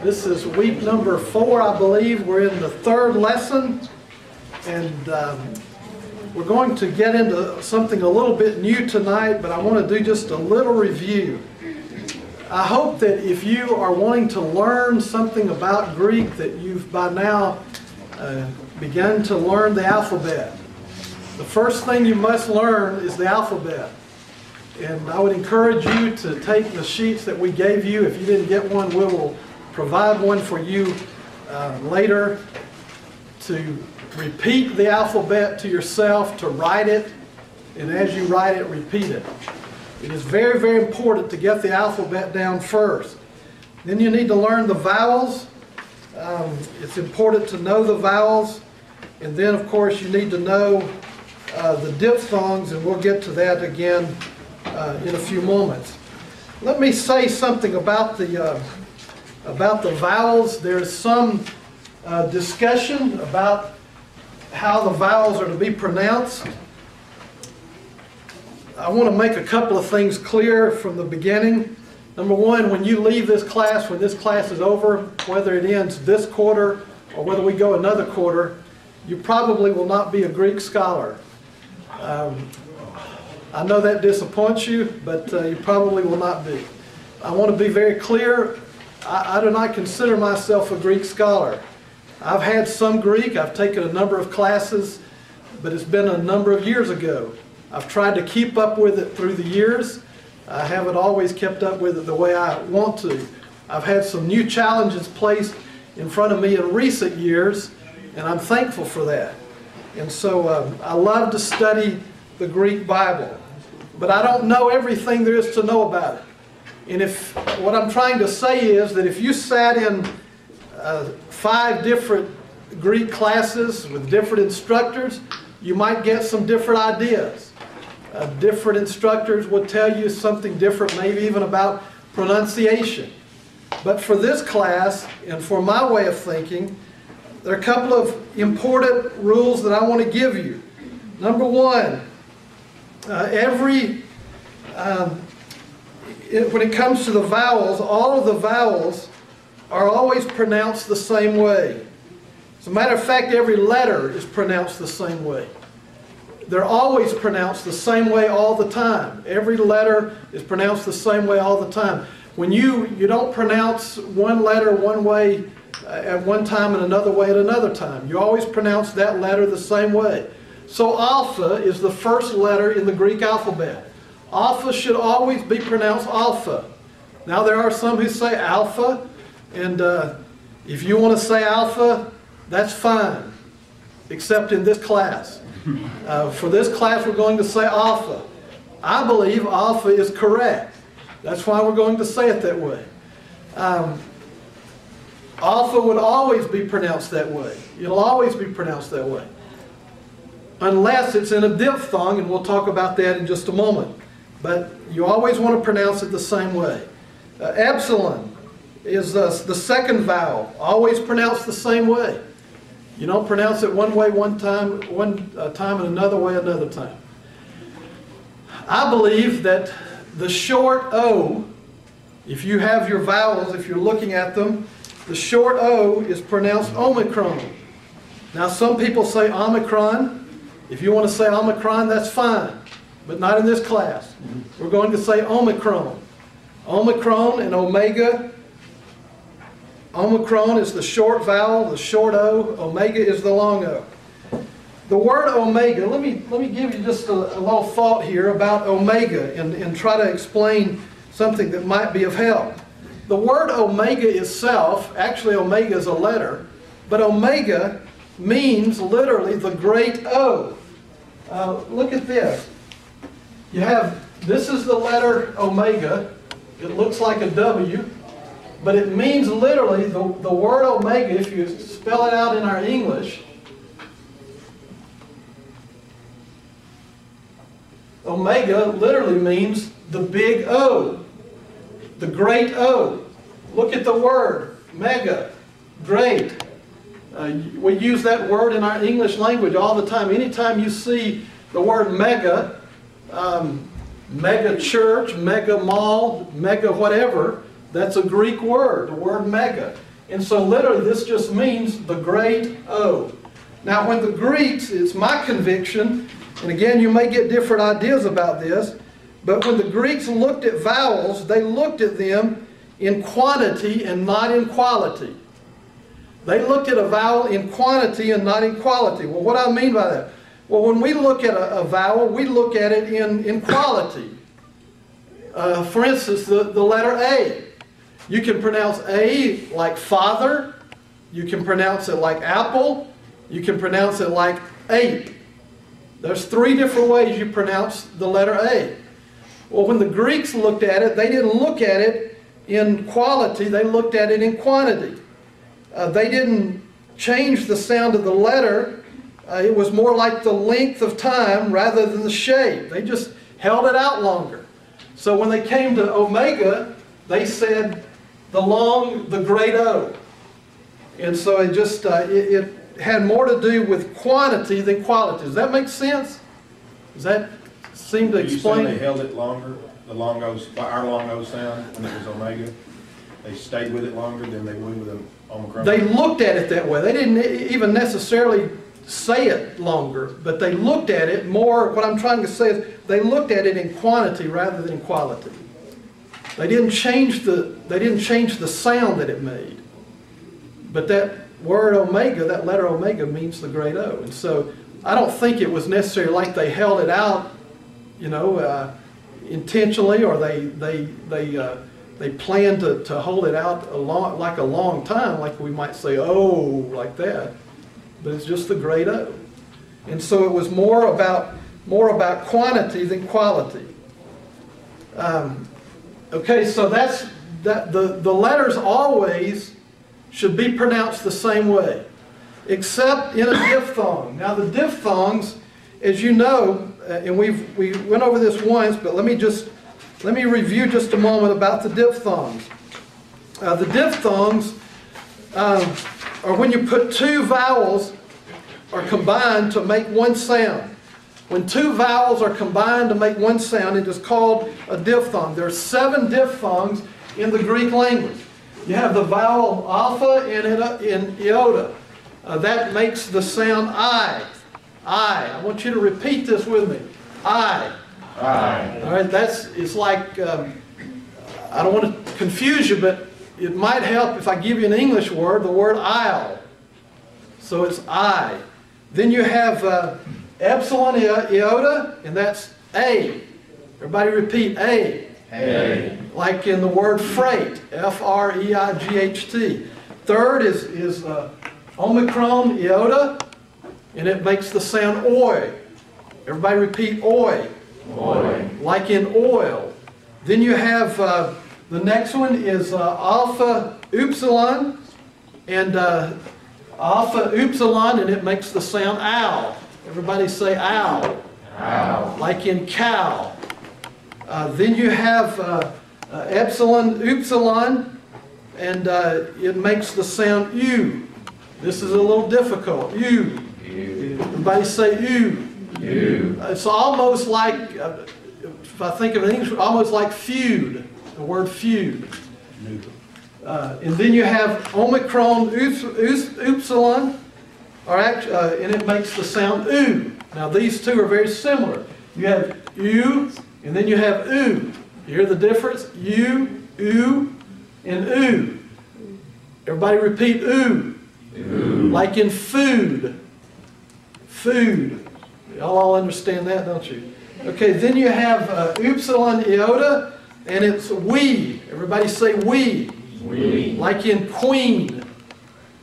This is week number 4, I believe. We're in the 3rd lesson, and we're going to get into something a little bit new tonight, but I want to do just a little review. I hope that if you are wanting to learn something about Greek, that you've by now begun to learn the alphabet. The first thing you must learn is the alphabet. And I would encourage you to take the sheets that we gave you. If you didn't get one, we will provide one for you later, to repeat the alphabet to yourself, to write it, and as you write it, repeat it. It is very, very important to get the alphabet down first. Then you need to learn the vowels. It's important to know the vowels. And then, of course, you need to know the diphthongs, and we'll get to that again in a few moments. Let me say something about the vowels. There's some discussion about how the vowels are to be pronounced. I want to make a couple of things clear from the beginning. Number one, when you leave this class, when this class is over, whether it ends this quarter or whether we go another quarter, you probably will not be a Greek scholar. I know that disappoints you, but you probably will not be. I want to be very clear. I do not consider myself a Greek scholar. I've had some Greek. I've taken a number of classes, but it's been a number of years ago. I've tried to keep up with it through the years. I haven't always kept up with it the way I want to. I've had some new challenges placed in front of me in recent years, and I'm thankful for that. And so I love to study the Greek Bible, but I don't know everything there is to know about it. And if what I'm trying to say is that if you sat in 5 different Greek classes with different instructors, you might get some different ideas. Different instructors would tell you something different, maybe even about pronunciation. But for this class, and for my way of thinking, there are a couple of important rules that I want to give you. Number one, when it comes to the vowels, all of the vowels are always pronounced the same way. As a matter of fact, every letter is pronounced the same way. They're always pronounced the same way all the time. Every letter is pronounced the same way all the time. When you don't pronounce one letter one way at one time and another way at another time. You always pronounce that letter the same way. So alpha is the first letter in the Greek alphabet. Alpha should always be pronounced alpha. Now there are some who say alpha, and if you want to say alpha, that's fine, except in this class. For this class we're going to say alpha. I believe alpha is correct. That's why we're going to say it that way. Alpha would always be pronounced that way. It'll always be pronounced that way. Unless it's in a diphthong, and we'll talk about that in just a moment. But you always want to pronounce it the same way. Epsilon is the second vowel, always pronounced the same way. You don't pronounce it one way one time and another way another time. I believe that the short O, if you have your vowels, if you're looking at them, the short O is pronounced Omicron. Now some people say Omicron. If you want to say Omicron, that's fine, but not in this class. We're going to say Omicron. Omicron and Omega. Omicron is the short vowel, the short O. Omega is the long O. The word omega, let me give you just a little thought here about omega and try to explain something that might be of help. The word omega itself, actually omega is a letter, but omega means literally the great O. Look at this. This is the letter omega. It looks like a W, but it means literally, the word omega, if you spell it out in our English, omega literally means the big O, the great O. Look at the word, mega, great. We use that word in our English language all the time. Anytime you see the word mega, mega church, mega mall, mega whatever, that's a Greek word, the word mega. And so literally this just means the great O. Now when the Greeks, it's my conviction, and again you may get different ideas about this, but when the Greeks looked at vowels, they looked at them in quantity and not in quality. They looked at a vowel in quantity and not in quality. Well, what do I mean by that? Well, when we look at a vowel, we look at it in quality. For instance, the letter A. You can pronounce A like father. You can pronounce it like apple. You can pronounce it like ape. There's 3 different ways you pronounce the letter A. Well, when the Greeks looked at it, they didn't look at it in quality. They looked at it in quantity. They didn't change the sound of the letter. It was more like the length of time rather than the shape. They just held it out longer. So when they came to omega, they said the great O. And so it just, it had more to do with quantity than quality. Does that make sense? Does that seem to explain? You saying they held it longer, our long O sound, when it was omega? They stayed with it longer than they would with an omicron? They looked at it that way. They didn't even necessarily say it longer, but they looked at it more. What I'm trying to say is they looked at it in quantity rather than quality. They didn't change the sound that it made. But that word omega, that letter omega, means the great O. And so I don't think it was necessarily like they held it out, you know, intentionally, or they planned to hold it out a long time, like we might say, oh, like that. But it's just the great O. And so it was more about quantity than quality. Okay, so that's the letters always should be pronounced the same way, except in a diphthong. Now the diphthongs, as you know, and we went over this once, but let me review just a moment about the diphthongs. The diphthongs are when you put 2 vowels are combined to make one sound. When 2 vowels are combined to make one sound, it is called a diphthong. There are 7 diphthongs in the Greek language. You have the vowel alpha in iota. That makes the sound I. I. I want you to repeat this with me. I. Aye. All right, it's like, I don't want to confuse you, but it might help if I give you an English word, the word aisle. So it's I. Then you have epsilon iota, and that's A. Everybody repeat A. A. Like in the word freight, F-R-E-I-G-H-T. Third is omicron iota, and it makes the sound oi. Everybody repeat oi. Oi. Like in oil. Then you have the next one is alpha upsilon, and alpha upsilon, and it makes the sound ow. Everybody say ow. Ow. Like in cow. Then you have epsilon upsilon, and it makes the sound u. This is a little difficult. U. Everybody say u. It's almost like, if I think of it in English, almost like feud, the word feud. And then you have omicron upsilon, and it makes the sound oo. Now these two are very similar. You have u, and then you have oo. You hear the difference? U, oo, and oo. Everybody repeat oo. Ooh. Like in food. Food. Y'all all understand that, don't you? Okay, then you have upsilon iota, and it's we. Everybody say we. We. Like in queen.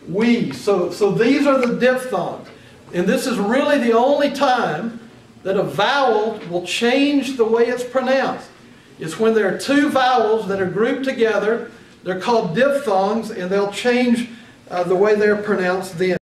We. So these are the diphthongs. And this is really the only time that a vowel will change the way it's pronounced. It's when there are 2 vowels that are grouped together. They're called diphthongs, and they'll change the way they're pronounced then.